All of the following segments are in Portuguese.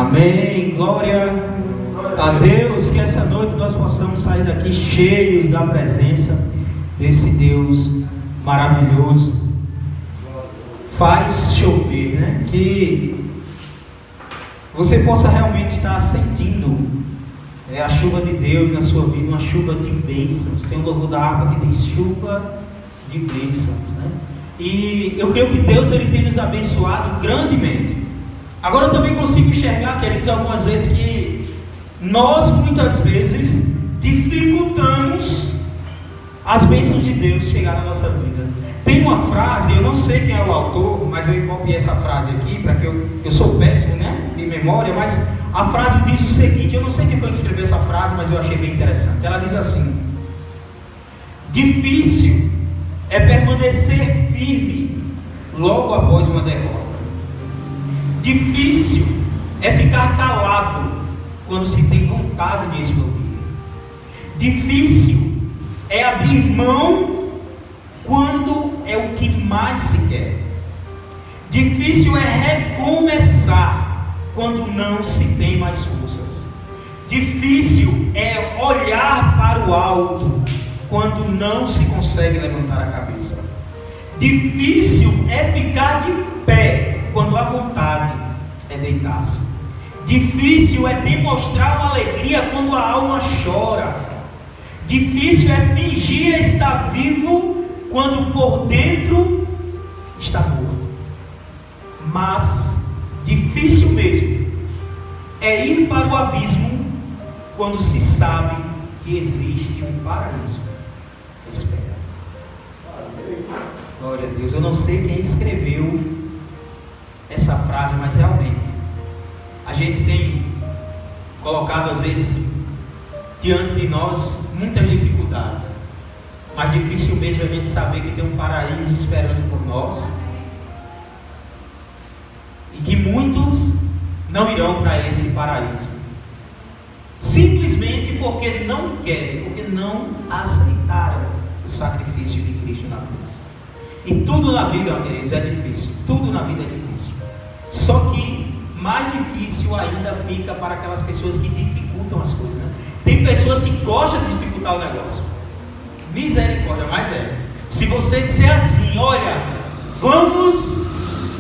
Amém, glória a Deus. Que essa noite nós possamos sair daqui cheios da presença desse Deus maravilhoso. Faz chover, né? Que você possa realmente estar sentindo a chuva de Deus na sua vida, uma chuva de bênçãos. Tem um louvor da harpa que diz chuva de bênçãos, né? E eu creio que Deus ele tem nos abençoado grandemente. Agora eu também consigo enxergar, queridos, algumas vezes que nós muitas vezes dificultamos as bênçãos de Deus chegar na nossa vida. Tem uma frase, eu não sei quem é o autor, mas eu copiei essa frase aqui, para que eu sou péssimo, né, de memória, mas a frase diz o seguinte, eu não sei quem foi que escreveu essa frase, mas eu achei bem interessante. Ela diz assim: difícil é permanecer firme logo após uma derrota. Difícil é ficar calado quando se tem vontade de explodir. Difícil é abrir mão quando é o que mais se quer. Difícil é recomeçar quando não se tem mais forças. Difícil é olhar para o alto quando não se consegue levantar a cabeça. Difícil é ficar de pé quando a vontade é deitar-se. Difícil é demonstrar uma alegria quando a alma chora. Difícil é fingir estar vivo quando por dentro está morto. Mas difícil mesmo é ir para o abismo quando se sabe que existe um paraíso. Espera. Glória a Deus. Eu não sei quem escreveu essa frase, mas realmente a gente tem colocado às vezes diante de nós muitas dificuldades, mas difícil mesmo é a gente saber que tem um paraíso esperando por nós e que muitos não irão para esse paraíso simplesmente porque não querem, porque não aceitaram o sacrifício de Cristo na cruz. E tudo na vida, meus queridos, é difícil. Tudo na vida é difícil. Só que mais difícil ainda fica para aquelas pessoas que dificultam as coisas, né? Tem pessoas que gostam de dificultar o negócio. Misericórdia, mas é. Se você disser assim, olha, vamos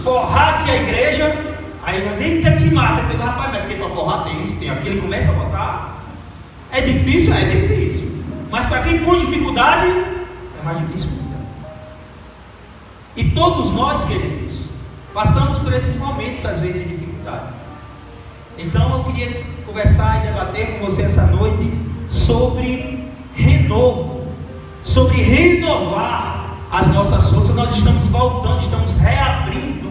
forrar aqui a igreja, aí vai dizer, eita que massa, tem rapaz, mas tem para forrar, tem isso, tem aquilo, ele começa a botar. É difícil? É difícil. Mas para quem põe dificuldade, é mais difícil ainda. E todos nós, queridos, passamos por esses momentos, às vezes, de dificuldade. Então eu queria conversar e debater com você essa noite sobre renovo, sobre renovar as nossas forças. Nós estamos voltando, estamos reabrindo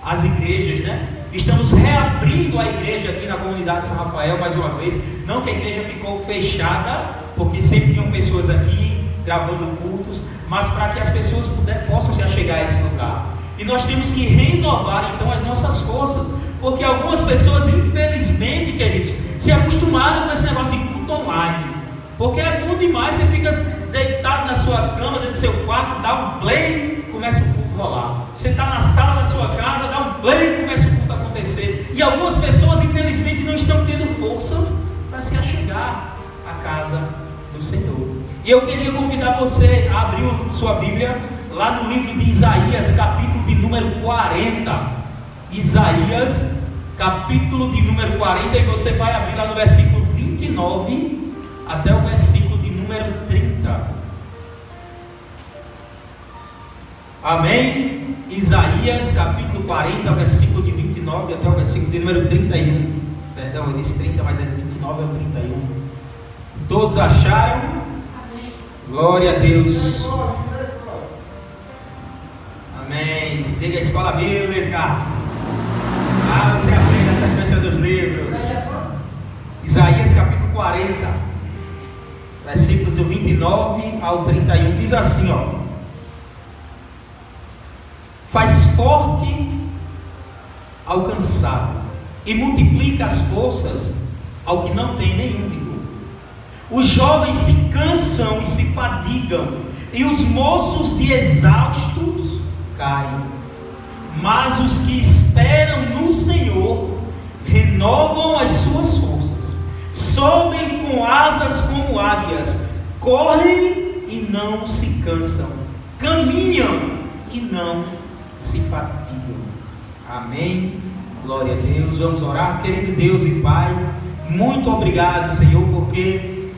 as igrejas, né? Estamos reabrindo a igreja aqui na comunidade de São Rafael mais uma vez. Não que a igreja ficou fechada, porque sempre tinham pessoas aqui gravando cultos, mas para que as pessoas possam se achegar a esse lugar. E nós temos que renovar então as nossas forças, porque algumas pessoas, infelizmente, queridos, se acostumaram com esse negócio de culto online, porque é bom demais, você fica deitado na sua cama, dentro do seu quarto, dá um play, começa o culto a rolar. Você está na sala da sua casa, dá um play, começa o culto a acontecer. E algumas pessoas, infelizmente, não estão tendo forças para se achegar à casa do Senhor. E eu queria convidar você a abrir sua Bíblia lá no livro de Isaías, capítulo de número 40. Isaías, capítulo de número 40, e você vai abrir lá no versículo 29 até o versículo de número 30. Amém? Isaías, capítulo 40, versículo de 29 até o versículo de número 31. Perdão, eu disse 30, mas é de 29 ao 31. Todos acharam? Amém. Glória a Deus. Amém. Diga a escola bíblica. Você aprende a sequência dos livros. Isaías capítulo 40, versículos do 29 ao 31. Diz assim, ó: faz forte ao cansado e multiplica as forças ao que não tem nenhum vigor. Os jovens se cansam e se fadigam, e os moços de exaustos caem. Mas os que esperam no Senhor renovam renovam as suas forças, sobem com asas como águias, correm e não se cansam, caminham e não se fatigam. Amém? Glória a Deus. Vamos orar. Querido Deus e Pai, muito obrigado, Senhor, porque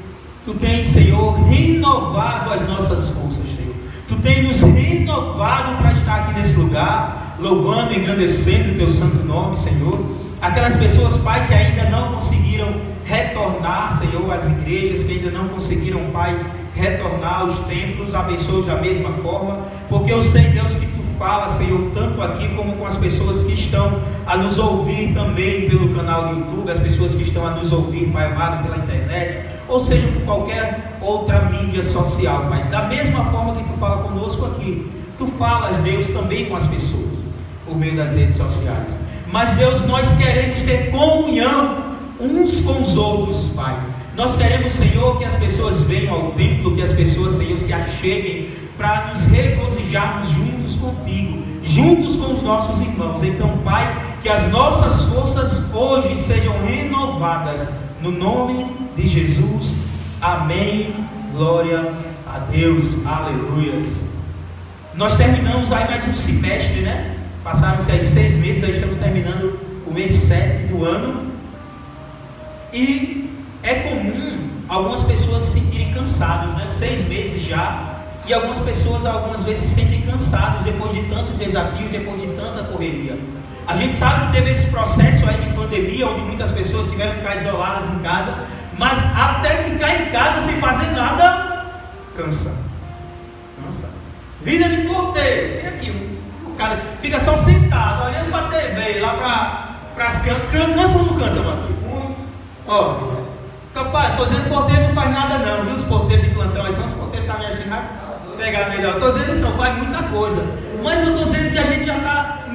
Tu tens, Senhor, renovado as nossas forças, Senhor. Tu tens nos renovado para estar aqui nesse lugar, louvando e engrandecendo o Teu santo nome, Senhor. Aquelas pessoas, Pai, que ainda não conseguiram retornar, Senhor, às igrejas, que ainda não conseguiram, Pai, retornar aos templos, abençoe da mesma forma, porque eu sei, Deus, que Tu fala, Senhor, tanto aqui como com as pessoas que estão a nos ouvir também pelo canal do YouTube, as pessoas que estão a nos ouvir, Pai amado, pela internet, ou seja, por qualquer outra mídia social, Pai. Da mesma forma que Tu fala conosco aqui, Tu falas, Deus, também com as pessoas, por meio das redes sociais. Mas, Deus, nós queremos ter comunhão uns com os outros, Pai. Nós queremos, Senhor, que as pessoas venham ao templo, que as pessoas, Senhor, se acheguem para nos regozijarmos juntos contigo, juntos com os nossos irmãos. Então, Pai, que as nossas forças hoje sejam renovadas, no nome de Jesus. Amém. Glória a Deus. Aleluias. Nós terminamos aí mais um semestre, né? Passaram-se aí 6 meses, aí estamos terminando o mês 7 do ano. E é comum algumas pessoas se sentirem cansadas, né? 6 meses já. E algumas pessoas, algumas vezes, se sentem cansados depois de tantos desafios, depois de tanta correria. A gente sabe que teve esse processo aí de pandemia, onde muitas pessoas tiveram que ficar isoladas em casa, mas até ficar em casa sem fazer nada, cansa. Vida de porteiro, tem aquilo. O cara fica só sentado, olhando para a TV, lá para as câmeras. Cansa ou não cansa, Matheus? Ó, pai, estou dizendo que porteiro não faz nada não, viu? Os porteiros de plantão, aí são os porteiros que estão me agindo, pegar no meio da... Estou dizendo isso não, faz muita coisa. Mas eu estou dizendo que a gente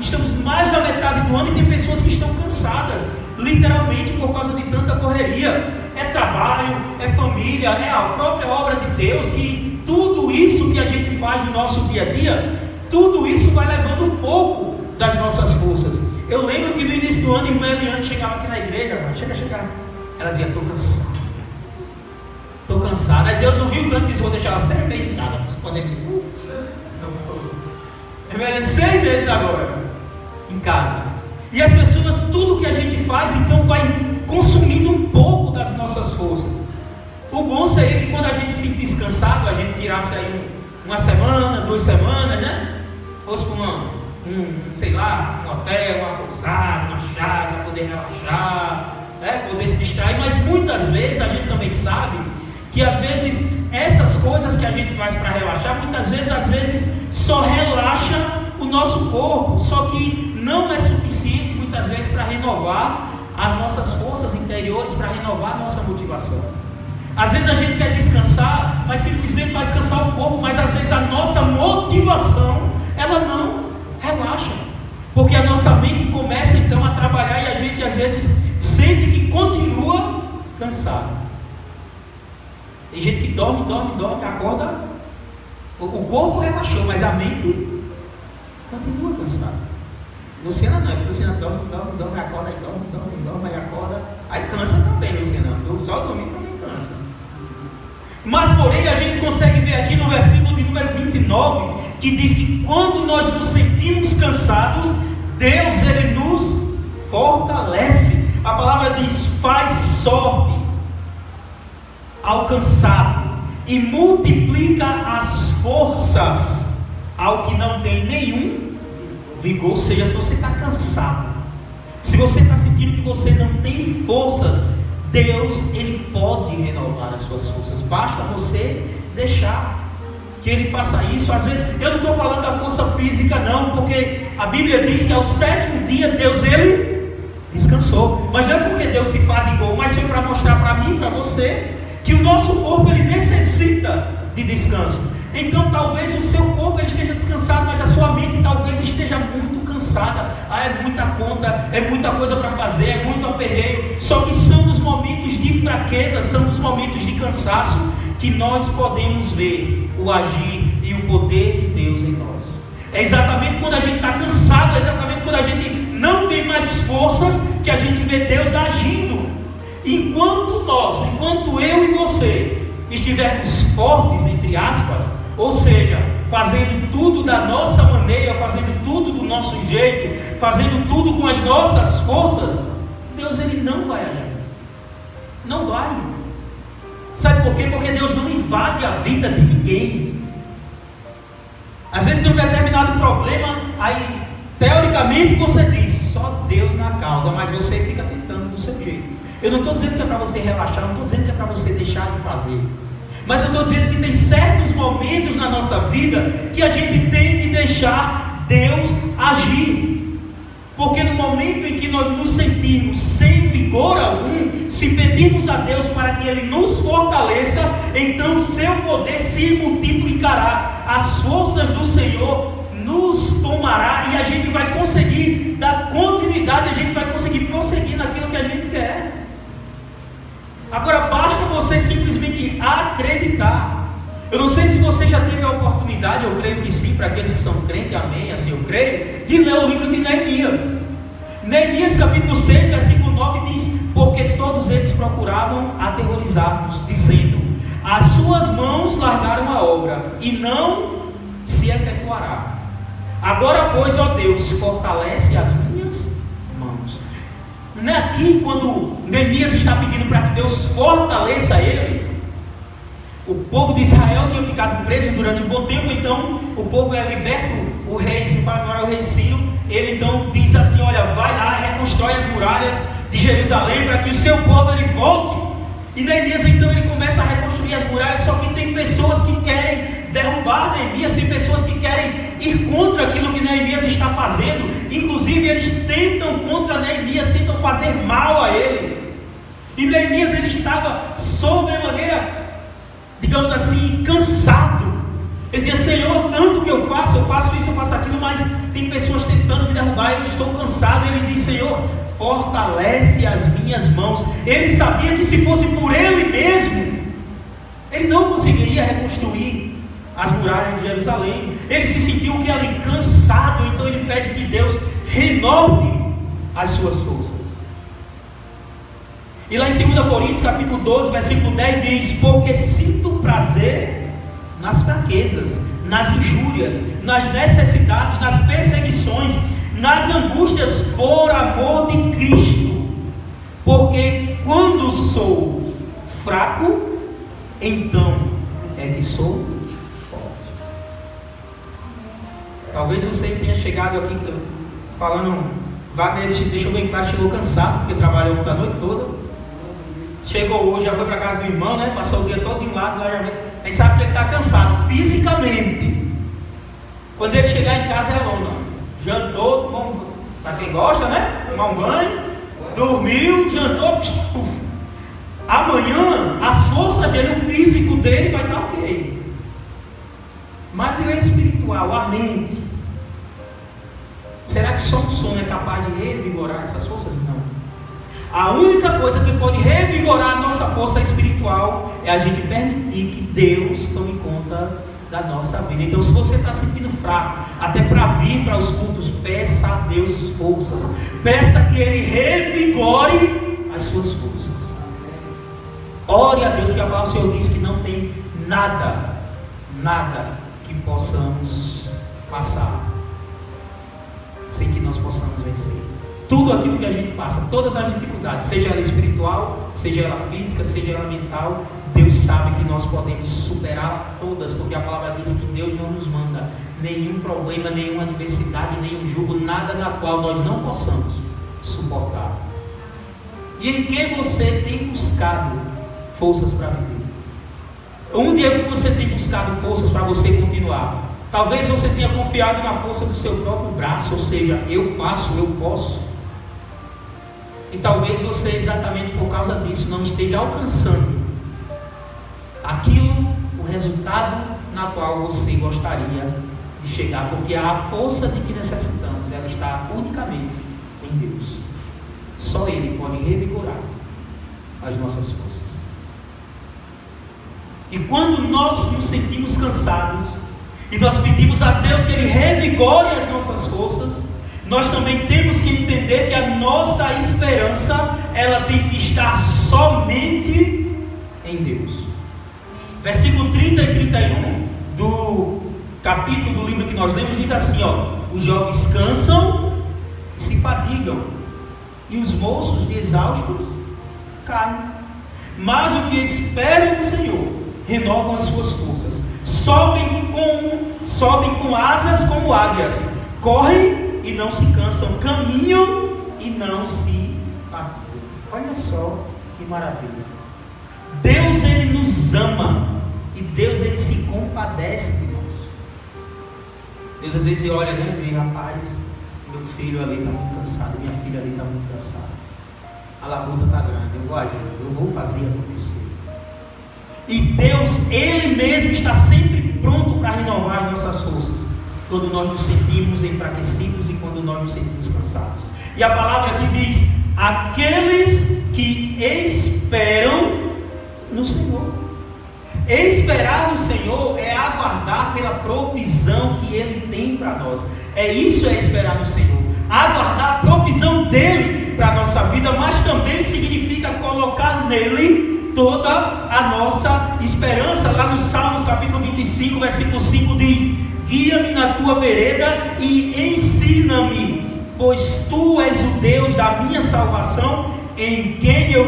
estamos mais da metade do ano e tem pessoas que estão cansadas, literalmente por causa de tanta correria. É trabalho, é família, é a própria obra de Deus, que tudo isso que a gente faz no nosso dia a dia, tudo isso vai levando um pouco das nossas forças. Eu lembro que no início do ano, a irmã Eliane chegava aqui na igreja, chega. Ela dizia, estou cansada. Aí Deus não viu tanto e disse, vou deixar ela 6 meses em casa, para você poder me... Irmã, 6 meses agora, em casa. E as pessoas, tudo que a gente faz, então vai consumindo um pouco das nossas forças. O bom seria que quando a gente se descansado, a gente tirasse aí uma semana, 2 semanas, né? Fosse para um hotel, uma pousada, uma chácara, poder relaxar, poder se distrair. Mas muitas vezes a gente também sabe que às vezes essas coisas que a gente faz para relaxar, muitas vezes, às vezes só relaxa o nosso corpo, só que não é suficiente muitas vezes para renovar as nossas forças interiores, para renovar a nossa motivação. Às vezes a gente quer descansar, mas simplesmente para descansar o corpo, mas às vezes a nossa motivação, ela não relaxa, porque a nossa mente começa então a trabalhar e a gente às vezes sente que continua cansado. Tem gente que dorme, acorda, o corpo relaxou, mas a mente continua cansada. Luciana não, porque Luciana dorme, acorda, dorme, acorda, aí cansa também, Luciana, só dormir também cansa. Mas porém a gente consegue ver aqui no versículo de número 29, que diz que quando nós nos sentimos cansados, Deus, Ele nos fortalece. A palavra diz, faz sorte ao cansado e multiplica as forças ao que não tem nenhum vigor. Ou seja, se você está cansado, se você está sentindo que você não tem forças, Deus, Ele pode renovar as suas forças. Basta você deixar que Ele faça isso. Às vezes, eu não estou falando da força física não, porque a Bíblia diz que ao 7º dia, Deus, Ele descansou. Mas não é porque Deus se fadigou, mas foi para mostrar para mim, para você, que o nosso corpo, ele necessita de descanso. Então talvez o seu corpo ele esteja descansado, mas a sua mente talvez esteja muito cansada. É muita conta, é muita coisa para fazer, é muito aperreio. Só que são nos momentos de fraqueza, são nos momentos de cansaço que nós podemos ver o agir e o poder de Deus em nós. É exatamente quando a gente está cansado, é exatamente quando a gente não tem mais forças que a gente vê Deus agindo. Enquanto eu e você estivermos fortes, entre aspas, ou seja, fazendo tudo da nossa maneira, fazendo tudo do nosso jeito, fazendo tudo com as nossas forças, Deus ele não vai agir. Não vai. Sabe por quê? Porque Deus não invade a vida de ninguém. Às vezes tem um determinado problema, aí teoricamente você diz, só Deus na causa, mas você fica tentando do seu jeito. Eu não estou dizendo que é para você relaxar, não estou dizendo que é para você deixar de fazer, mas eu estou dizendo que tem certos momentos na nossa vida que a gente tem que deixar Deus agir, porque no momento em que nós nos sentimos sem vigor algum, se pedirmos a Deus para que Ele nos fortaleça, então seu poder se multiplicará, as forças do Senhor nos tomará e a gente vai conseguir dar continuidade, a gente vai conseguir prosseguir naquilo que a gente quer. Agora basta você simplesmente acreditar. Eu não sei se você já teve a oportunidade, eu creio que sim, para aqueles que são crentes, amém, assim eu creio, de ler o livro de Neemias. Neemias capítulo 6, versículo 9 diz: porque todos eles procuravam aterrorizar-nos, dizendo, as suas mãos largaram a obra, e não se efetuará. Agora pois, ó Deus, fortalece as minhas mãos. Aqui, quando Neemias está pedindo para que Deus fortaleça ele, o povo de Israel tinha ficado preso durante um bom tempo, então o povo é liberto, o rei, se não fala agora, o rei Ciro, ele então diz assim, olha, vai lá, reconstrói as muralhas de Jerusalém, para que o seu povo ele volte. E Neemias então ele começa a reconstruir as muralhas, só que tem pessoas que querem derrubar Neemias, tem pessoas que querem ir contra aquilo que Neemias está fazendo, inclusive eles tentam contra Neemias, tentam fazer mal a ele. E Neemias ele estava sobremaneira, digamos assim, cansado. Ele dizia, Senhor, tanto que eu faço isso, eu faço aquilo, mas tem pessoas tentando me derrubar, eu estou cansado. Ele diz, Senhor, fortalece as minhas mãos. Ele sabia que se fosse por ele mesmo, ele não conseguiria reconstruir as muralhas de Jerusalém. Ele se sentiu o que ali cansado, então ele pede que Deus renove as suas forças. E lá em 2 Coríntios capítulo 12, versículo 10 diz, porque sinto prazer nas fraquezas, nas injúrias, nas necessidades, nas perseguições, nas angústias por amor de Cristo, porque quando sou fraco, então é que sou forte. Talvez você tenha chegado aqui falando, Wagner, deixou bem claro, chegou cansado, porque trabalhou ontem a noite toda. Chegou hoje, já foi para casa do irmão, né? Passou o dia todo em lado, lá já vem. A gente sabe que ele está cansado fisicamente. Quando ele chegar em casa é lona. Jantou, bom, para quem gosta, né? Tomar um banho, dormiu, jantou. Amanhã as forças dele, o físico dele vai estar ok. Mas e o espiritual, a mente? Será que só um sono é capaz de revigorar essas forças? Não. A única coisa que pode revigorar a nossa força espiritual é a gente permitir que Deus tome conta da nossa vida. Então, se você está sentindo fraco, até para vir para os cultos, peça a Deus forças. Peça que Ele revigore as suas forças. Ore a Deus, porque a palavra do Senhor diz que não tem nada que possamos passar sem que nós possamos vencer. Tudo aquilo que a gente passa, todas as dificuldades, seja ela espiritual, seja ela física, seja ela mental, Deus sabe que nós podemos superar todas, porque a palavra diz que Deus não nos manda nenhum problema, nenhuma adversidade, nenhum jugo, nada da qual nós não possamos suportar. E em que você tem buscado forças para viver? Onde é que você tem buscado forças para você continuar? Talvez você tenha confiado na força do seu próprio braço, ou seja, eu faço, eu posso. E talvez você, exatamente por causa disso, não esteja alcançando aquilo, o resultado na qual você gostaria de chegar, porque a força de que necessitamos, ela está unicamente em Deus. Só Ele pode revigorar as nossas forças. E quando nós nos sentimos cansados, e nós pedimos a Deus que Ele revigore as nossas forças, nós também temos que entender que a nossa esperança, ela tem que estar somente em Deus. Versículo 30 e 31 do capítulo do livro que nós lemos diz assim, os jovens cansam e se fadigam, e os moços de exaustos caem. Mas o que esperam no Senhor renovam as suas forças, sobem com asas como águias, correm e não se cansam, caminham e não se fatigam. Olha só que maravilha. Deus, Ele nos ama, e Deus, Ele se compadece de nós. Deus às vezes olha, né, e vê, rapaz, meu filho ali está muito cansado, minha filha ali está muito cansada, a labuta está grande, eu vou agir, eu vou fazer acontecer. E Deus, Ele mesmo está sempre pronto para renovar as nossas forças, quando nós nos sentimos enfraquecidos e quando nós nos sentimos cansados. E a palavra aqui diz, aqueles que esperam no Senhor. Esperar no Senhor é aguardar pela provisão que Ele tem para nós. Isso é esperar no Senhor, aguardar a provisão dEle para a nossa vida, mas também significa colocar nele toda a nossa esperança. Lá no Salmos capítulo 25, versículo 5 diz, guia-me na tua vereda e ensina-me, pois tu és o Deus da minha salvação, em quem eu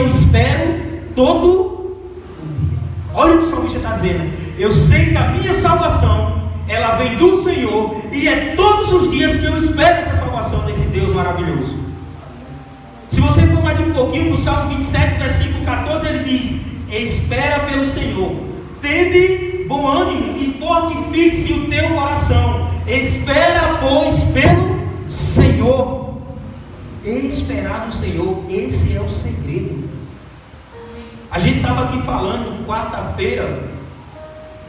espero todo o dia. Olha o que o salmista está dizendo, eu sei que a minha salvação, ela vem do Senhor, e é todos os dias que eu espero essa salvação desse Deus maravilhoso. Se você for mais um pouquinho para o Salmo 27, versículo 14, ele diz, espera pelo Senhor, tende bom ânimo e fortifique-se o teu coração, espera pois pelo Senhor. Esperar no Senhor, esse é o segredo. A gente estava aqui falando quarta-feira,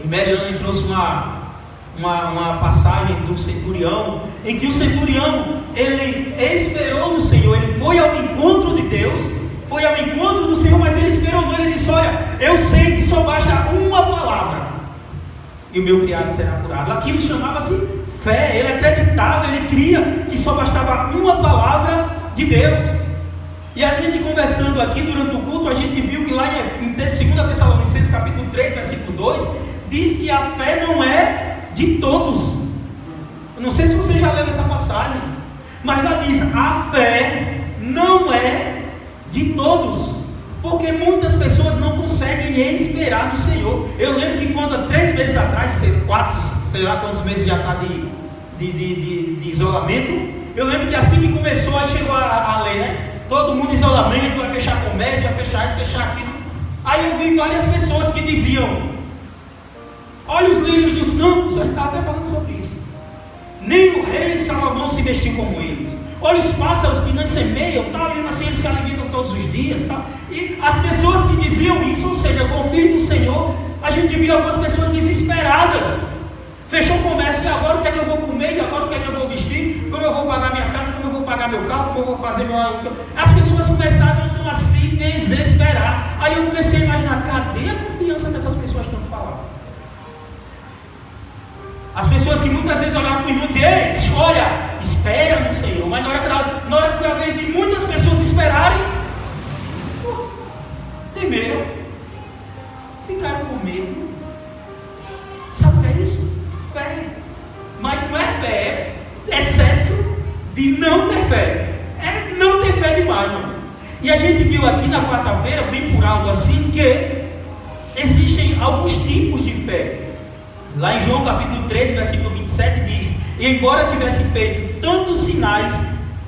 e Mariana trouxe uma passagem do centurião, em que o centurião, ele esperou no Senhor, ele foi ao encontro de Deus, foi ao encontro do Senhor, mas ele esperou nele. Ele disse, olha, eu sei que só basta uma palavra e o meu criado será curado. Aquilo chamava-se fé. Ele acreditava, ele cria que só bastava uma palavra de Deus. E a gente conversando aqui durante o culto, a gente viu que lá em 2 Tessalonicenses capítulo 3, versículo 2, diz que a fé não é de todos. Eu não sei se você já leu essa passagem, mas lá diz, a fé não é de todos, porque muitas pessoas não conseguem esperar no Senhor. Eu lembro que quando 3 meses atrás, 4, sei lá quantos meses já está de isolamento, eu lembro que assim que começou, aí chegou a lei, né? Todo mundo em isolamento, vai fechar comércio, vai fechar isso, fechar aquilo. Aí eu vi várias pessoas que diziam, olha os lírios dos campos, a gente estava até falando sobre isso, nem o rei Salomão se vestiu como eles. Olha os pássaros que não semeiam, tal, e mesmo assim eles se alimentam todos os dias, tal. E as pessoas que diziam isso, ou seja, confiem no Senhor, a gente viu algumas pessoas desesperadas. Fechou o comércio, e agora o que é que eu vou comer, e agora o que é que eu vou vestir, como eu vou pagar minha casa, como eu vou pagar meu carro, como eu vou fazer meu... As pessoas começaram então a se desesperar. Aí eu comecei a imaginar, cadê a confiança dessas pessoas tanto falavam? As pessoas que muitas vezes olhavam para o irmão e diziam, ei, olha, espera no Senhor. Mas na hora que foi a vez de muitas pessoas esperarem, temeram, ficaram com medo. Sabe o que é isso? Fé. Mas não é fé, é excesso de não ter fé. É não ter fé demais, mano. E a gente viu aqui na quarta-feira, bem por algo assim, que existem alguns tipos de fé. Lá em João capítulo 13, versículo 27 diz, e embora tivesse feito tantos sinais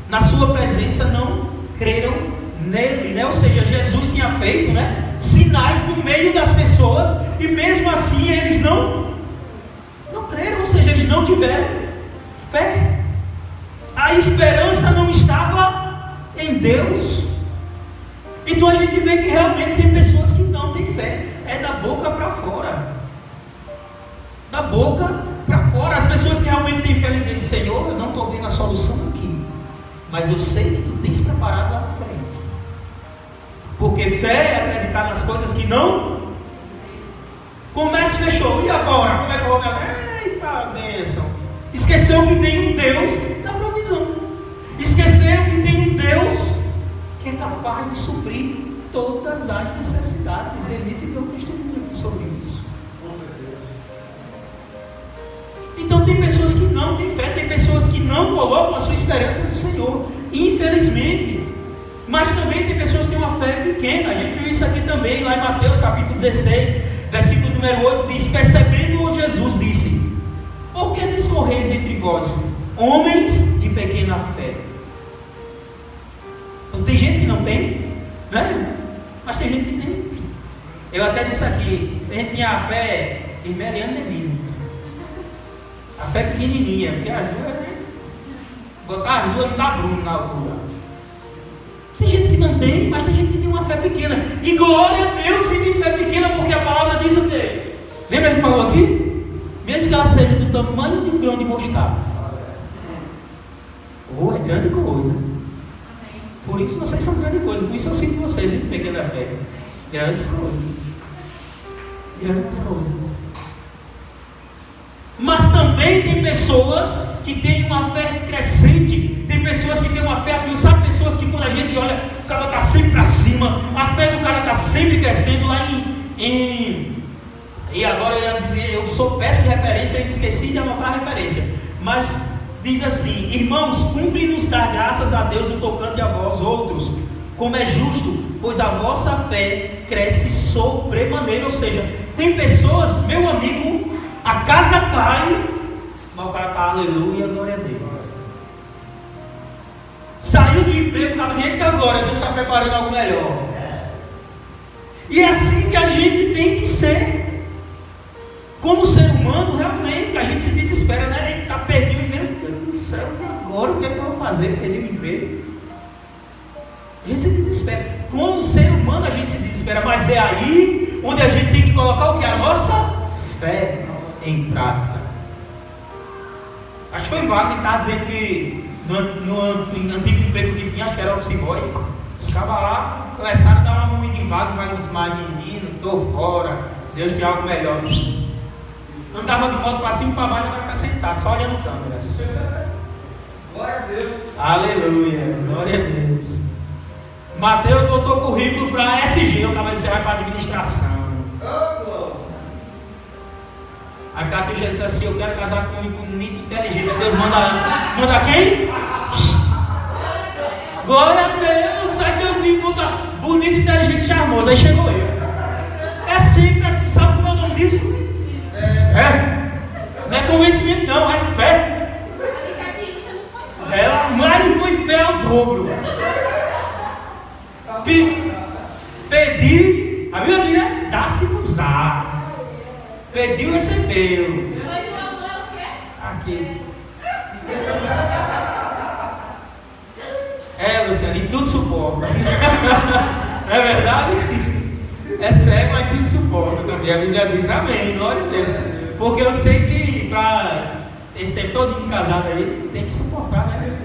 na sua presença, não creram nele, né? Ou seja, Jesus tinha feito, né, sinais no meio das pessoas, e mesmo assim eles não creram, ou seja, eles não tiveram fé. A esperança não estava em Deus. Então a gente vê que realmente tem pessoas que não têm fé, é da boca para fora. Da boca para fora. As pessoas que realmente têm fé, dizem, Senhor, eu não estou vendo a solução aqui, mas eu sei que tu tens preparado lá na frente. Porque fé é acreditar nas coisas que não. Comércio fechou, e agora? Como é que eu vou me... Eita bênção! Esqueceu que tem um Deus da provisão. Esqueceu que tem um capaz de suprir todas as necessidades. Elise deu testemunho aqui sobre isso. Então tem pessoas que não têm fé, tem pessoas que não colocam a sua esperança no Senhor, infelizmente. Mas também tem pessoas que têm uma fé pequena. A gente viu isso aqui também, lá em Mateus capítulo 16, versículo número 8, diz: percebendo Jesus, disse: por que discorreis entre vós, homens de pequena fé? Então tem gente que não tem, né? Mas tem gente que tem. Eu até disse aqui, tem gente que tem a fé Irmeliana Denise, a fé pequenininha, porque as duas, né? Botar as duas não dá Bruno na altura. Tem gente que não tem, mas tem gente que tem uma fé pequena. E glória a Deus que tem fé pequena, porque a palavra diz o quê? Lembra que falou aqui? Mesmo que ela seja do tamanho de um grão de mostarda. Oh, é grande coisa. Por isso vocês são grande coisa. Por isso eu sinto vocês, viu, pequena fé. Grandes coisas. Grandes coisas. Mas também tem pessoas que têm uma fé crescente. Tem pessoas que têm uma fé aqui. Sabe, pessoas que quando a gente olha, o cara está sempre para cima. A fé do cara está sempre crescendo. Lá e agora eu ia dizer, eu sou péssimo de referência e esqueci de anotar a referência. Mas diz assim: irmãos, cumpre-nos dar graças a Deus no tocante a vós outros, como é justo, pois a vossa fé cresce sobremaneira. Ou seja, tem pessoas, meu amigo, a casa cai, mas o cara está aleluia, glória a Deus. Saiu de emprego, o cara diz: eita glória, Deus está preparando algo melhor. E é assim que a gente tem que ser. Como ser humano, realmente, a gente se desespera, né? Ele está perdido, meu Deus do céu, e agora o que é que eu vou fazer? Perdi o emprego. A gente se desespera. Como ser humano, a gente se desespera, mas é aí onde a gente tem que colocar o que? A nossa fé em prática. Acho que foi Wagner que estava dizendo que no antigo emprego que tinha, acho que era office boy, os cabas lá começaram a dar uma moída em Wagner disse: mas menino, estou fora, Deus tem algo melhor. Andava de moto para cima e para baixo, agora ficar sentado, só olhando câmeras. Glória a Deus. Aleluia, glória a Deus. Mateus botou currículo para SG, o cara disse: vai para administração. A Cátia disse assim: eu quero casar com um bonito e inteligente. Deus manda quem? Glória a Deus. Aí Deus diz: bonito, inteligente, charmoso. Aí chegou eu. É sempre assim, sabe como é o nome disso? Isso não é convencimento, não, é fé. Ela mais foi fé ao dobro. Pedir, a Bíblia diz, né? Dá-se-vos-á. Pediu, recebeu. Mas o amor é o quê? Aqui. Luciano, e tudo suporta. Não é verdade? É cego, mas tudo suporta também. A Bíblia diz: amém, glória a Deus. Porque eu sei que para esse tempo todo de casado aí, tem que suportar, né?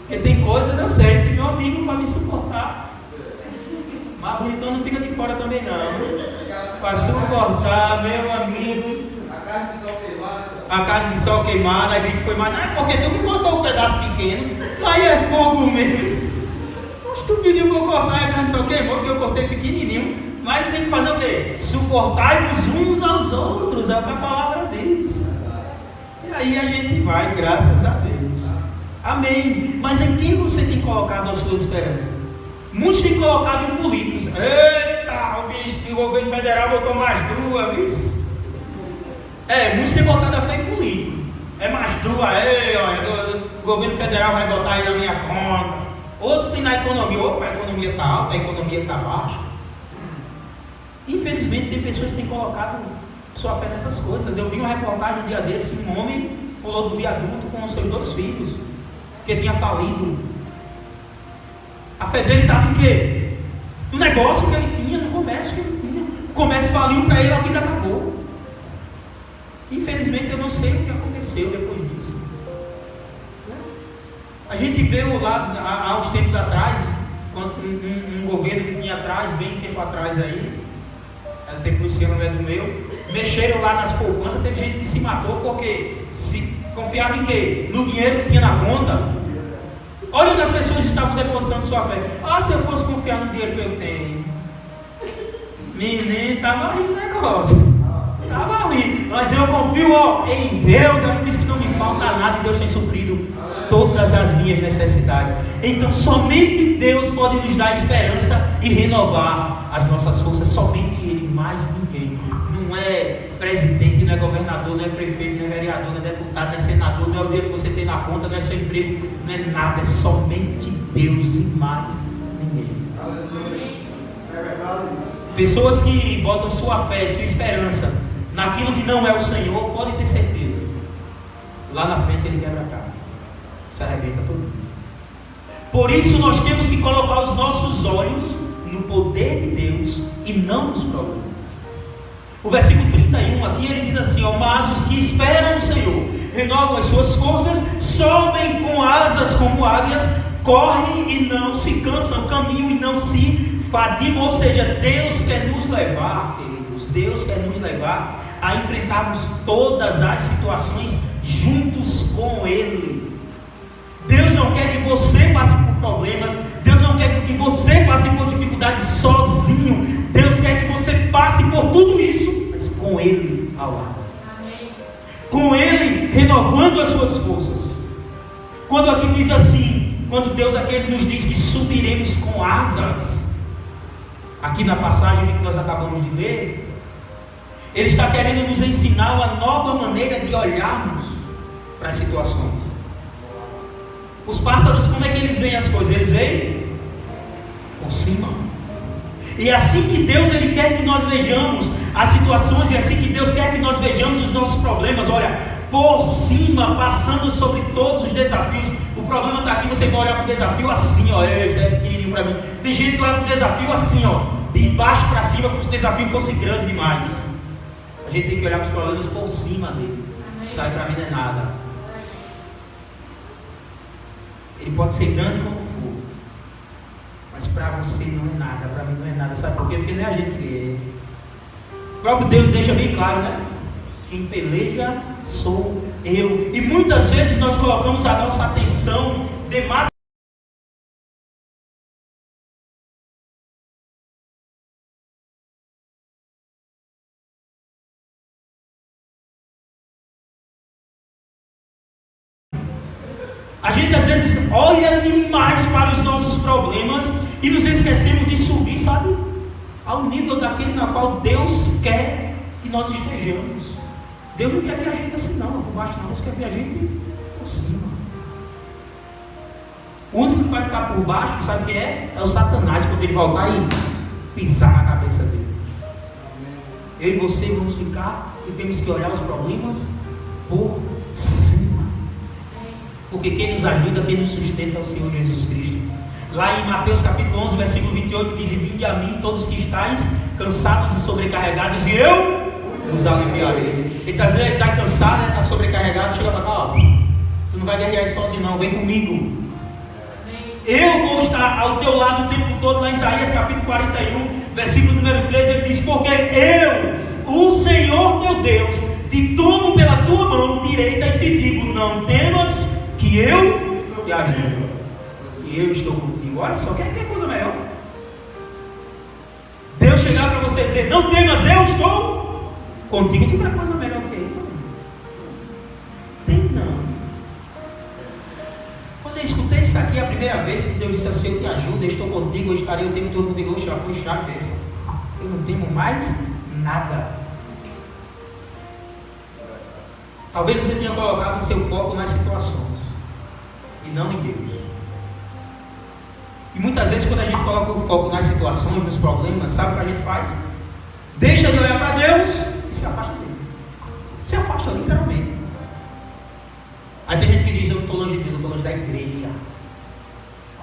Porque tem coisas, eu sei, que meu amigo para me suportar. Mas bonitão não fica de fora também não. Para suportar, meu amigo. A carne de sol queimada. A carne de sol queimada, aí que foi mais. Não é porque tu me cortou um pedaço pequeno, aí é fogo mesmo. Mas tu pediu para eu cortar e a carne de sol queimou, porque eu cortei pequenininho. Mas tem que fazer o quê? Suportai-vos uns aos outros, é o que a palavra diz. E aí a gente vai, graças a Deus. Amém. Mas em quem você tem colocado a sua esperança? Muitos têm colocado em políticos. Eita, o bicho do governo federal botou mais duas, viu? Muitos têm botado a fé em político. É mais duas, olha, o governo federal vai botar aí na minha conta. Outros têm na economia. Opa, a economia está alta, a economia está baixa. Infelizmente tem pessoas que têm colocado sua fé nessas coisas. Eu vi uma reportagem um dia desse, um homem pulou do viaduto com os seus 2 filhos, porque tinha falido. A fé dele estava em quê? No negócio que ele tinha, no comércio que ele tinha. O comércio faliu para ele, a vida acabou. Infelizmente eu não sei o que aconteceu depois disso. A gente viu lá há uns tempos atrás, quando um governo que tinha atrás, bem tempo atrás aí, tempo esse ano não é do meu, mexeram lá nas poupanças. Teve gente que se matou porque se confiava em quê? No dinheiro que tinha na conta. Olha onde as pessoas estavam depositando sua fé. Ah, se eu fosse confiar no dinheiro que eu tenho. Menino, estava rindo o negócio. Estava rindo. Mas eu confio em Deus. É por isso que não me falta nada e Deus tem suprido todas as minhas necessidades. Então somente Deus pode nos dar esperança e renovar as nossas forças. Somente Ele, mais ninguém. Não é presidente, não é governador, não é prefeito, não é vereador, não é deputado, não é senador, não é o dinheiro que você tem na conta, não é seu emprego, não é nada, é somente Deus e mais ninguém. Pessoas que botam sua fé, sua esperança naquilo que não é o Senhor, podem ter certeza, lá na frente ele quebra a cara, se arrebenta todo mundo. Por isso nós temos que colocar os nossos olhos no poder de Deus e não nos problemas. O versículo 31 aqui ele diz assim: mas os que esperam no Senhor renovam as suas forças, sobem com asas como águias, correm e não se cansam, caminham e não se fatigam. Ou seja, Deus quer nos levar, queridos, Deus quer nos levar a enfrentarmos todas as situações juntos com Ele. Deus não quer que você passe por problemas, Deus não quer que você passe por dificuldades sozinho. Deus quer que você passe por tudo isso, mas com Ele ao lado. Amém. Com Ele renovando as suas forças. Quando aqui diz assim, quando Deus aqui nos diz que subiremos com asas, aqui na passagem que nós acabamos de ler, Ele está querendo nos ensinar uma nova maneira de olharmos para as situações. Os pássaros, como é que eles veem as coisas? Eles veem por cima. E é assim que Deus ele quer que nós vejamos as situações, e é assim que Deus quer que nós vejamos os nossos problemas, olha, por cima, passando sobre todos os desafios. O problema está aqui, você vai olhar para o desafio assim, esse é pequenininho para mim. Tem gente que olha para o desafio assim, de baixo para cima, como se o desafio fosse grande demais. A gente tem que olhar para os problemas por cima dele. Sabe, para mim não é nada. Ele pode ser grande como for, mas para você não é nada, para mim não é nada. Sabe por quê? Porque não é a gente que é. O próprio Deus deixa bem claro, né? Quem peleja sou eu. E muitas vezes nós colocamos a nossa atenção demais. A gente às vezes olha demais para os nossos problemas e nos esquecemos de subir, sabe, ao nível daquele na qual Deus quer que nós estejamos. Deus não quer ver a gente assim não, por baixo não, Deus quer ver a gente por cima. O único que vai ficar por baixo, sabe o que é? É o Satanás, quando ele voltar e pisar na cabeça dele. Eu e você vamos ficar e temos que olhar os problemas por cima. Porque quem nos ajuda, quem nos sustenta é o Senhor Jesus Cristo. Lá em Mateus capítulo 11, versículo 28, diz: vinde a mim todos que estáis cansados e sobrecarregados, e eu os aliviarei. Ele está dizendo, ele está cansado, está sobrecarregado, chega para cá, tu não vai guerrear sozinho não, vem comigo. Eu vou estar ao teu lado o tempo todo. Lá em Isaías capítulo 41, versículo número 13, ele diz: porque eu, o Senhor teu Deus, te tomo pela tua mão direita e te digo, não temas, que eu te ajudo, e eu estou contigo. Olha só, quer coisa melhor? Deus chegar para você e dizer, não temas, eu estou contigo. Tu quer coisa melhor que isso? Tem não. Quando eu escutei isso aqui a primeira vez, que Deus disse assim, eu te ajudo, eu estou contigo, eu estarei o tempo todo contigo, eu não temo mais nada. Talvez você tenha colocado o seu foco nas situações e não em Deus. E muitas vezes quando a gente coloca o foco nas situações, nos problemas, sabe o que a gente faz? Deixa de olhar para Deus e se afasta dele. Se afasta literalmente. Aí tem gente que diz, eu não estou longe de Deus, eu estou longe da igreja.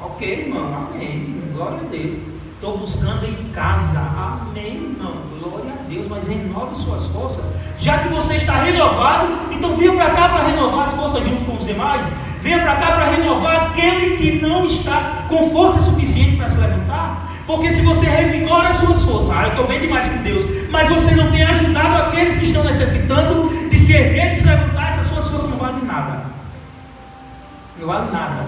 Ok, irmão, amém, glória a Deus. Estou buscando em casa, amém, irmão, glória a Deus, mas renove suas forças. Já que você está renovado, então venha para cá para renovar as forças junto com os demais. Venha para cá para renovar aquele que não está com força suficiente para se levantar. Porque se você revigora as suas forças, eu estou bem demais com Deus, mas você não tem ajudado aqueles que estão necessitando de se erguer e se levantar, essas suas forças não valem nada. Não vale nada.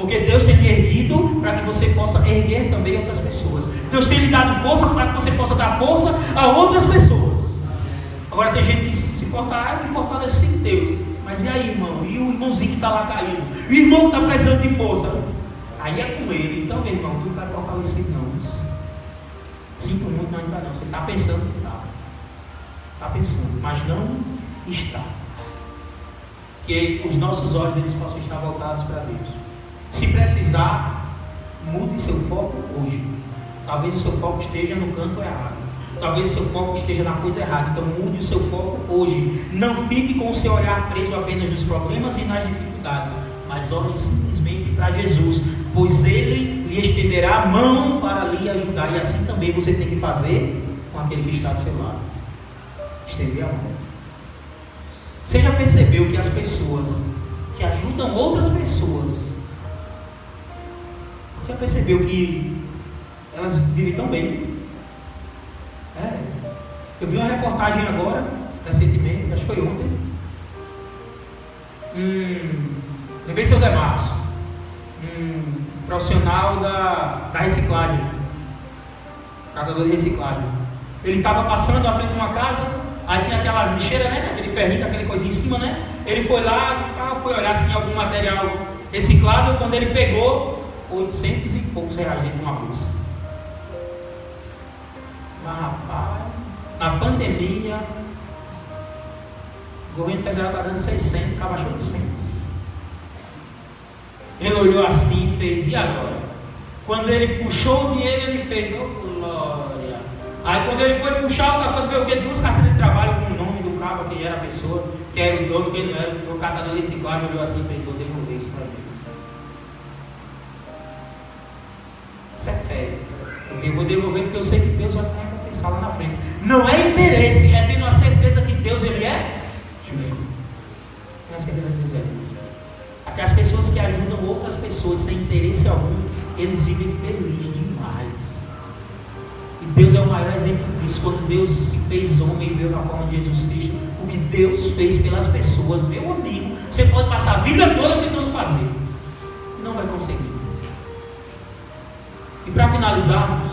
Porque Deus tem lhe erguido para que você possa erguer também outras pessoas. Deus tem lhe dado forças para que você possa dar força a outras pessoas. Agora tem gente que se fortalece em Deus. Mas e aí, irmão? E o irmãozinho que está lá caindo? O irmão que está precisando de força? Aí é com ele. Então, meu irmão, tu não vai fortalecer não. Sinto muito, mas não está não. Você está pensando que está. Está pensando, mas não está. Que os nossos olhos eles possam estar voltados para Deus. Se precisar, mude seu foco hoje. Talvez o seu foco esteja no canto errado. Talvez o seu foco esteja na coisa errada. Então mude o seu foco hoje. Não fique com o seu olhar preso apenas nos problemas e nas dificuldades, mas olhe simplesmente para Jesus, pois Ele lhe estenderá a mão para lhe ajudar. E assim também você tem que fazer com aquele que está do seu lado. Estender a mão. Você já percebeu que as pessoas que ajudam outras pessoas, você já percebeu que elas vivem tão bem? Eu vi uma reportagem agora, recentemente, acho que foi ontem. Lembrei seu Zé Marcos, profissional da reciclagem, catador de reciclagem. Ele estava passando à frente de uma casa, aí tem aquelas lixeiras, né? Aquele ferrinho, aquele coisinha em cima, né? Ele foi lá, foi olhar se tinha algum material reciclável. Quando ele pegou, 800 e poucos reais dentro de uma bolsa. Mas rapaz, na pandemia, o governo federal está dando 600, acaba achando 800. Ele olhou assim e fez, e agora? Quando ele puxou o dinheiro, ele fez, oh glória. Aí quando ele foi puxar outra coisa, veio o quê? 2 carteiras de trabalho com o nome do cabo, quem era a pessoa, que era o dono, quem não era, o catador de reciclagem olhou assim e fez, vou devolver isso para ele. Isso é fé. Assim, eu vou devolver porque eu sei que Deus vai me recompensar lá na frente. Não é interesse, é tendo a certeza que Deus ele é justo. Tenho a certeza que Deus é justo. Aquelas pessoas que ajudam outras pessoas sem interesse algum, eles vivem felizes demais. E Deus é o maior exemplo disso. Quando Deus se fez homem e veio na forma de Jesus Cristo, o que Deus fez pelas pessoas, meu amigo, você pode passar a vida toda tentando fazer, não vai conseguir. E para finalizarmos,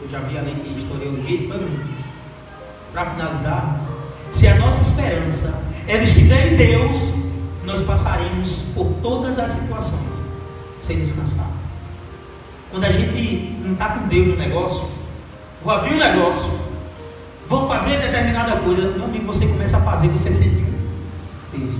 eu já vi além que estourei o jeito, foi muito. Para finalizarmos, se a nossa esperança ela estiver em Deus, nós passaremos por todas as situações sem nos cansar. Quando a gente não está com Deus no negócio, vou abrir um negócio, vou fazer determinada coisa, meu amigo, você começa a fazer, você sente um peso,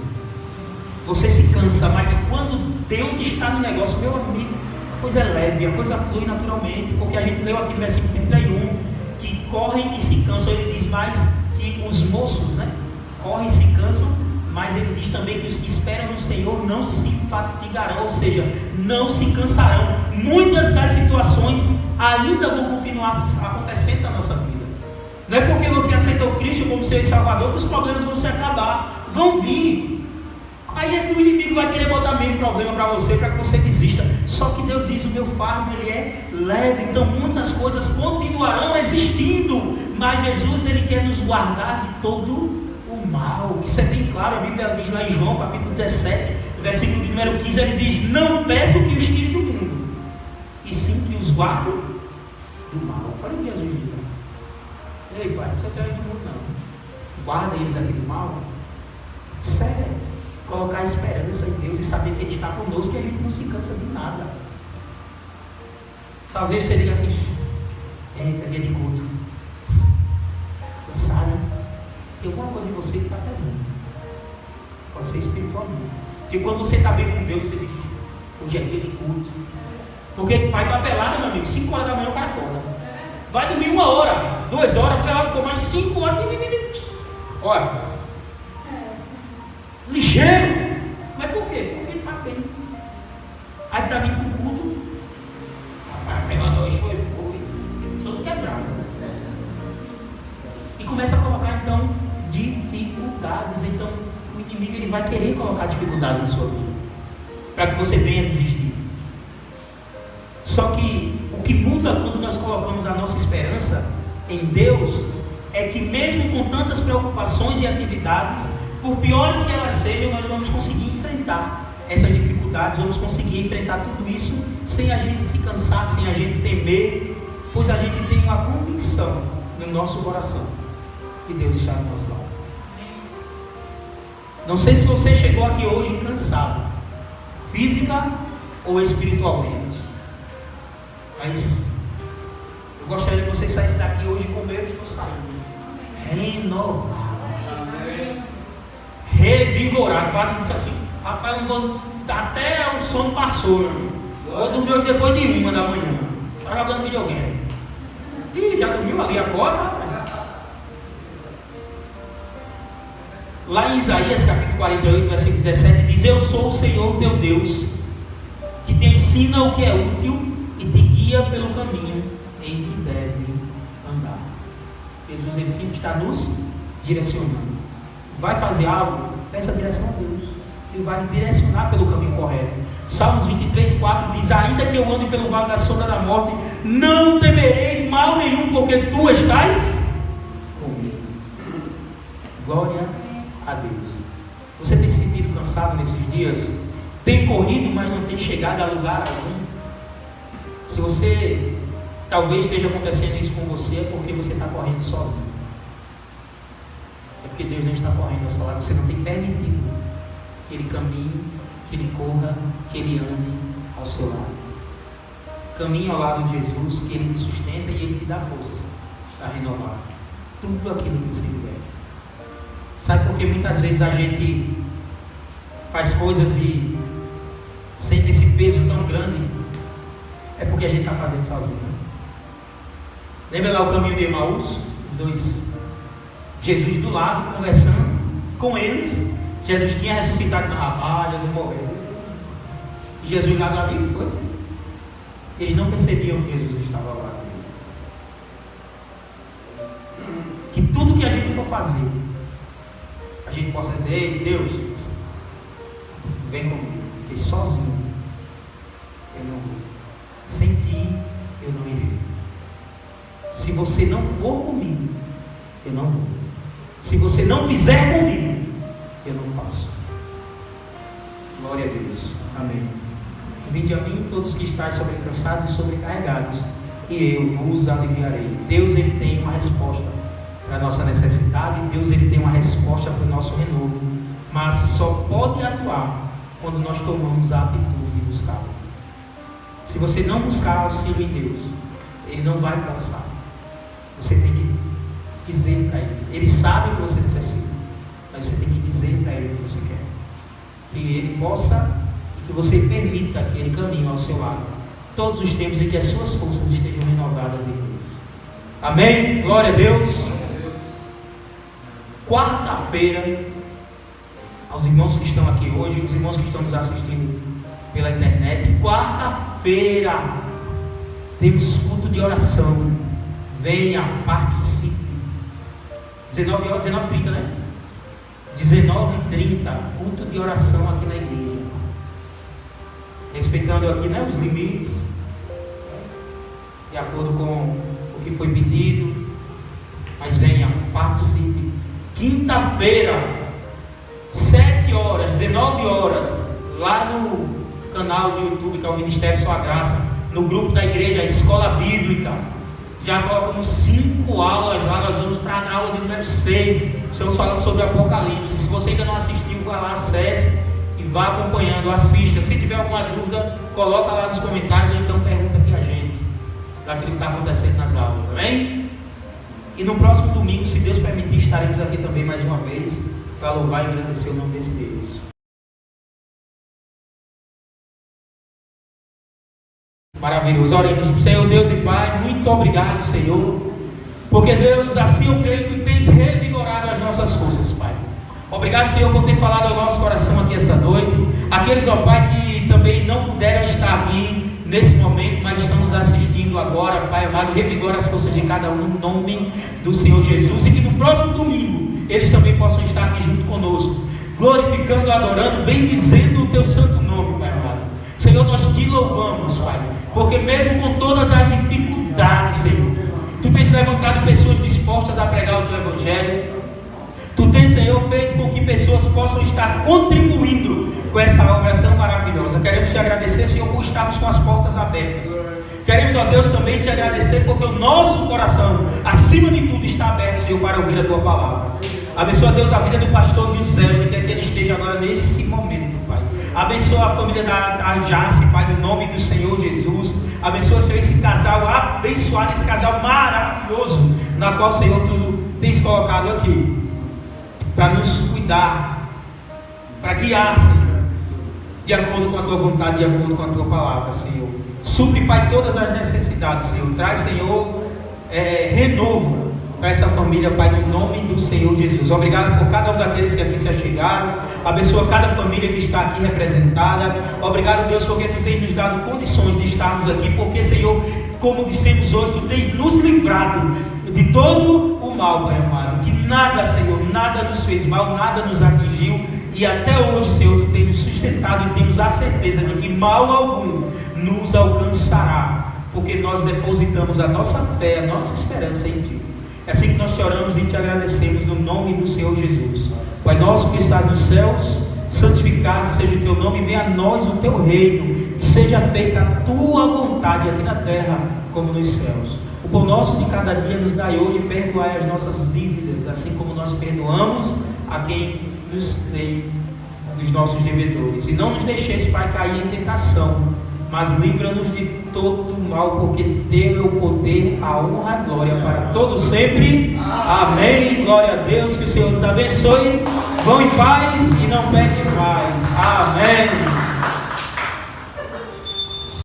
você se cansa, mas quando Deus está no negócio, meu amigo, a coisa é leve, a coisa flui naturalmente, porque a gente leu aqui no versículo 31, que correm e se cansam. Ele diz mais que os moços, né, correm e se cansam, mas ele diz também que os que esperam no Senhor não se fatigarão, ou seja, não se cansarão. Muitas das situações ainda vão continuar acontecendo na nossa vida. Não é porque você aceitou Cristo como seu Salvador que os problemas vão se acabar, vão vir. Aí é que o inimigo vai querer botar mesmo problema para você, para que você desista. Só que Deus diz, o meu fardo ele é leve. Então muitas coisas continuarão existindo, mas Jesus ele quer nos guardar de todo o mal. Isso é bem claro, a Bíblia diz lá em João capítulo 17, versículo de número 15, ele diz, não peço que os tire do mundo, e sim que os guarde do mal. Olha o que Jesus diz. Ei pai, não precisa tirar do mundo não, guarda eles aqui do mal. Sério, colocar esperança em Deus e saber que Ele está conosco, que a gente não se cansa de nada. Talvez você diga assim, eita, dia de culto, cansado, tem alguma coisa em você que está pesando, pode ser espiritualmente, porque quando você está bem com Deus, você diz, hoje é dia de culto, porque pai está pelado, meu amigo, 5 horas da manhã o cara acorda, vai dormir 1 hora, 2 horas, sei lá o que for, mais 5 horas, olha, ligeiro, mas por quê? Porque ele está bem. Aí para vir para o culto, rapaz, a pegada hoje foi todo quebrado. E começa a colocar então dificuldades. Então o inimigo ele vai querer colocar dificuldades na sua vida, para que você venha desistir. Só que o que muda quando nós colocamos a nossa esperança em Deus é que mesmo com tantas preocupações e atividades, por piores que elas sejam, nós vamos conseguir enfrentar. essas dificuldades, vamos conseguir enfrentar tudo isso sem a gente se cansar, sem a gente temer, pois a gente tem uma convicção no nosso coração que Deus está do nosso lado. Não sei se você chegou aqui hoje cansado, física ou espiritualmente, mas eu gostaria que você saísse daqui hoje como eu estou saindo, renovado, revigorado. Fala disso assim: rapaz, não vou, até o sono passou, meu. Vou dormir hoje depois de 1 da manhã. Está jogando videogame. Ih, já dormiu ali agora, rapaz? Lá em Isaías capítulo 48, versículo 17, diz: eu sou o Senhor teu Deus, que te ensina o que é útil e te guia pelo caminho em que deve andar. Jesus, ele sempre está nos direcionando. Vai fazer algo? Peça a direção a Deus. Ele vai te direcionar pelo caminho correto. Salmos 23, 4 diz: ainda que eu ande pelo vale da sombra da morte, não temerei mal nenhum, porque tu estás comigo. Glória a Deus. Você tem se sentido cansado nesses dias? Tem corrido, mas não tem chegado a lugar algum? Se você talvez esteja acontecendo isso com você, é porque você está correndo sozinho. É porque Deus não está correndo ao seu lado. Você não tem permitido que Ele caminhe, que Ele corra, que Ele ande ao seu lado. Caminhe ao lado de Jesus, que Ele te sustenta e Ele te dá forças para renovar tudo aquilo que você quiser. Sabe por que muitas vezes a gente faz coisas e sente esse peso tão grande? É porque a gente está fazendo sozinho. Lembra lá o caminho de Emaús? Os dois, Jesus do lado, conversando com eles. Jesus tinha ressuscitado, Jesus morreu. E Jesus lá do lado e foi. Eles não percebiam que Jesus estava lá com eles. Que tudo que a gente for fazer, a gente possa dizer: ei, Deus, vem comigo, porque sozinho eu não vou. Sem ti eu não irei. Se você não for comigo, eu não vou. Se você não fizer comigo, eu não faço. Glória a Deus. Amém. Vinde a mim todos que estáis sobrecansados e sobrecarregados, e eu vos aliviarei. Deus, ele tem uma resposta para a nossa necessidade. Deus, ele tem uma resposta para o nosso renovo, mas só pode atuar quando nós tomamos a atitude de buscá-lo. Se você não buscar auxílio em Deus, Ele não vai forçar. Você tem que dizer para Ele. Ele sabe o que você necessita, mas você tem que dizer para Ele o que você quer. Que Ele possa e que você permita que Ele caminhe ao seu lado todos os tempos em que as suas forças estejam renovadas em Deus. Amém? Glória a Deus. Quarta-feira, aos irmãos que estão aqui hoje, os irmãos que estão nos assistindo pela internet, quarta-feira temos culto de oração. Venha, participe. 19 horas, 19h30, né? 19h30, culto de oração aqui na igreja. Respeitando aqui, né, os limites, de acordo com o que foi pedido. Mas venha, participe. Quinta-feira, 7 horas, 19 horas, lá no canal do YouTube, que é o Ministério Sua Graça, no grupo da igreja Escola Bíblica. Já colocamos 5 aulas lá. Nós vamos para a aula de número 6. Estamos falando sobre Apocalipse. Se você ainda não assistiu, vá lá, acesse e vá acompanhando, assista. Se tiver alguma dúvida, coloca lá nos comentários ou então pergunta aqui a gente daquilo que está acontecendo nas aulas, amém? E no próximo domingo, se Deus permitir, estaremos aqui também mais uma vez para louvar e agradecer o nome desse Deus. Maravilhoso. Oremos. Senhor Deus e Pai, muito obrigado, Senhor, porque Deus, assim eu creio que Tu tens revigorado as nossas forças, Pai. Obrigado, Senhor, por ter falado ao nosso coração aqui esta noite. Aqueles, ó Pai, que também não puderam estar aqui nesse momento, mas estão nos assistindo agora, Pai amado, revigora as forças de cada um no nome do Senhor Jesus, e que no próximo domingo eles também possam estar aqui junto conosco, glorificando, adorando, bendizendo o Teu santo nome, Pai amado. Senhor, nós Te louvamos, Pai, porque mesmo com todas as dificuldades, Senhor, Tu tens levantado pessoas dispostas a pregar o Teu Evangelho. Tu tens, Senhor, feito com que pessoas possam estar contribuindo com essa obra tão maravilhosa. Queremos te agradecer, Senhor, por estarmos com as portas abertas. Queremos, ó Deus, também te agradecer porque o nosso coração, acima de tudo, está aberto, Senhor, para ouvir a tua palavra. Abençoa, Deus, a vida do pastor José, onde quer que ele esteja agora nesse momento, Pai. Abençoa a família da Jace, Pai, no nome do Senhor Jesus. Abençoa, Senhor, esse casal, abençoar esse casal maravilhoso, na qual, Senhor, tu tens colocado aqui, para nos cuidar, para guiar, Senhor, de acordo com a tua vontade, de acordo com a tua palavra, Senhor. Supre, Pai, todas as necessidades, Senhor. Traz, Senhor, renovo para essa família, Pai, no nome do Senhor Jesus. Obrigado por cada um daqueles que aqui se achegaram. Abençoa cada família que está aqui representada. Obrigado, Deus, porque tu tens nos dado condições de estarmos aqui, porque, Senhor, como dissemos hoje, tu tens nos livrado de todo o mal, Pai amado. Que nada, Senhor, nada nos fez mal, nada nos atingiu. E até hoje, Senhor, tu tens nos sustentado e temos a certeza de que mal algum nos alcançará, porque nós depositamos a nossa fé, a nossa esperança em Ti. É assim que nós te oramos e te agradecemos no nome do Senhor Jesus. Pai nosso que estás nos céus, santificado seja o Teu nome, venha a nós o Teu reino, seja feita a Tua vontade aqui na terra como nos céus. O pão nosso de cada dia nos dai hoje, perdoai as nossas dívidas, assim como nós perdoamos a quem nos tem dos nossos devedores. E não nos deixeis, Pai, cair em tentação, mas livra-nos de todo o mal, porque teu é o poder, a honra, a glória para todos sempre. Amém. Glória a Deus, que o Senhor nos abençoe. Vão em paz e não peques mais. Amém.